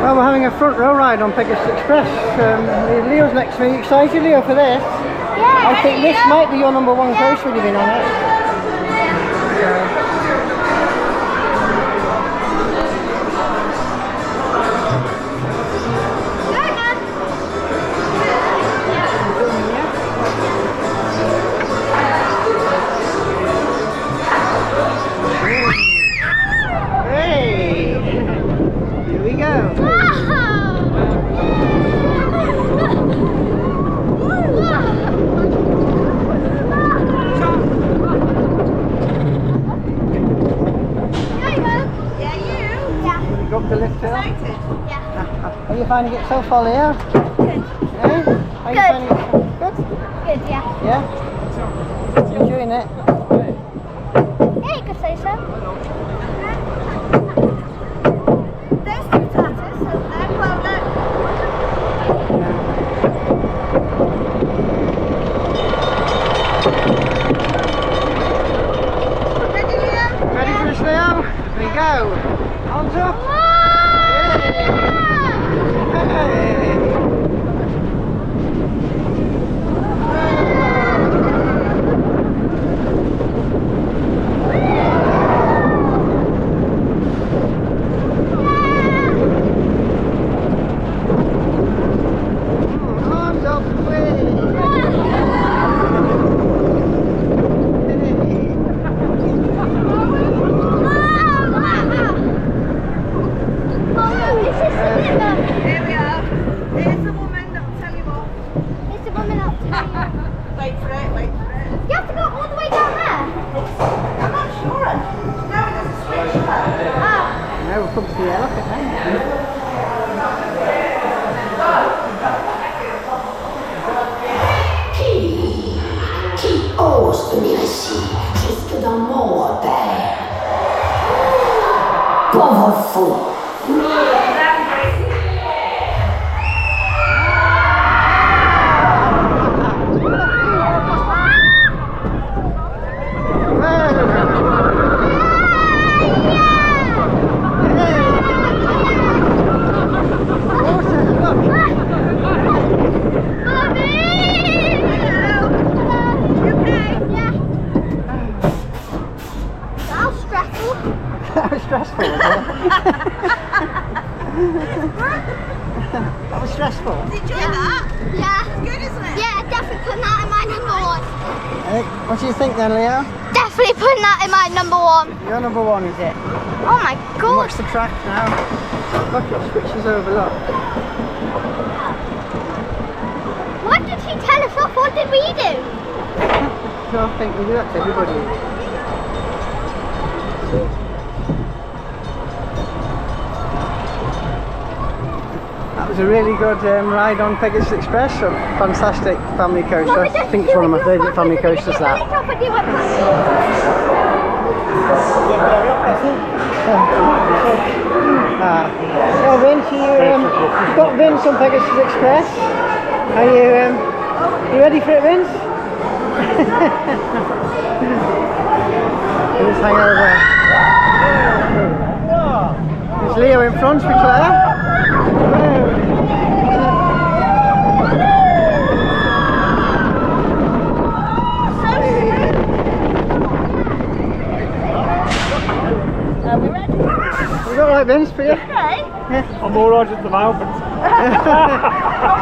Well, we're having a front row ride on Pegasus Express. Leo's next to me. Excited, Leo, for this? Yeah. I think this might be your number one coaster when you've been on it. Hey! Here we go. Go up the lift hill? Yeah. Are you finding it so far, Leo? Good. Yeah? Are you finding it good? Good, yeah. Yeah? Enjoying it? Yeah, you could say so. There's two tatters. Well, look. Ready, Leo? Ready for this, Leo? Here we go. Arms up. Arms up. Here we are. Here's the woman that will tell you off. It's the woman up to me. Wait for it, wait for it. You have to go all the way down there. I'm not sure. No, it doesn't switch though. Oh. Now we'll come to the air, look at that. Qui ose venir ici, jusque dans mon repère? Pauvre fou! That was stressful, wasn't it? That was stressful. Did you enjoy that? Yeah. Good, isn't it? Yeah, definitely putting that in my number one. What do you think then, Leo? Definitely putting that in my number one. Your number one, is it? Oh my god. Watch the track now. Look, it switches over, look. What did he tell us off? What did we do? So I think we do that to everybody. That was a really good ride on Pegasus Express. A fantastic family coaster. I think it's one of my favourite family coasters, that. So Vince, you've got Vince on Pegasus Express. Are you ready for it, Vince? Let's hang over. There's Leo in front with Claire. Are we ready? You got right, Vince, for you? Okay. Yeah. I'm all right at the moment. Oh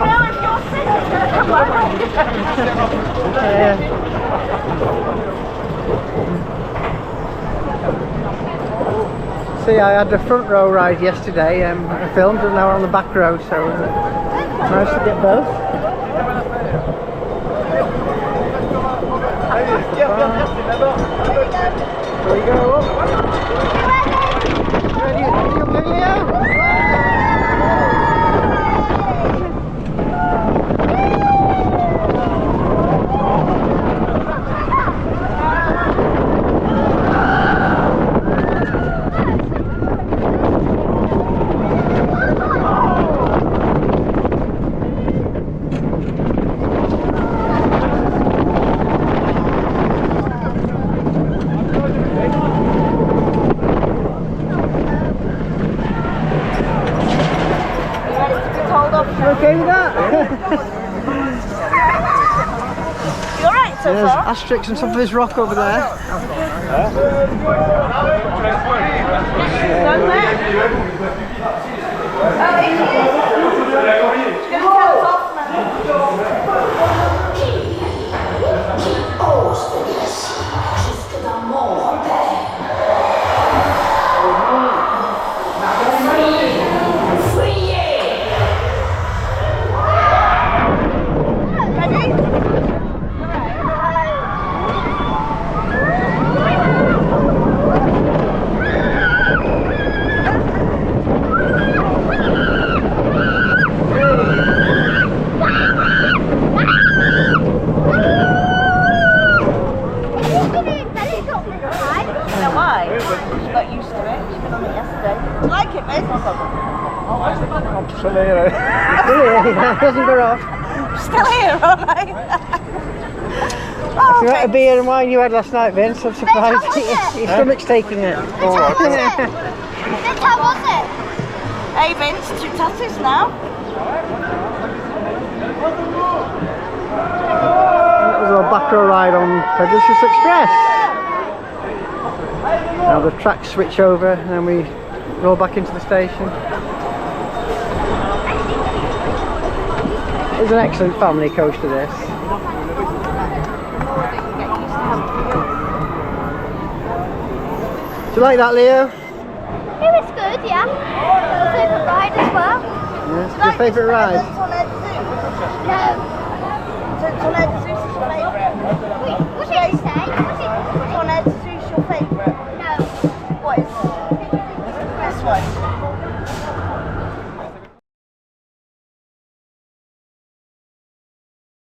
no, if you're sick, it's going to come Yeah. See, I had the front row ride yesterday. I filmed, and now we're on the back row, so nice to get both. There we go. Ready? You okay, Leo? there's asterisks and stuff of this rock over there. Qui ose venir ici jusque dans mon repère? Fuyez! Fuyez! Still here, doesn't go off. Still here, aren't I? You had a beer and wine you had last night, Vince. I'm surprised. Your stomach's taking it. Vince, how was it? Hey Vince, 2 tattoos now. That was our back row ride on Pegasus Express. Now the tracks switch over and then we roll back into the station. It's an excellent family coaster, this. Do you like that, Leo? It was good, yeah. My favourite ride as well. Yeah. Your favourite ride? No. Tornado Zeus is your favourite. Wait, what did you say? What did you say? Tornado Zeus your favourite. No. What is it? This one.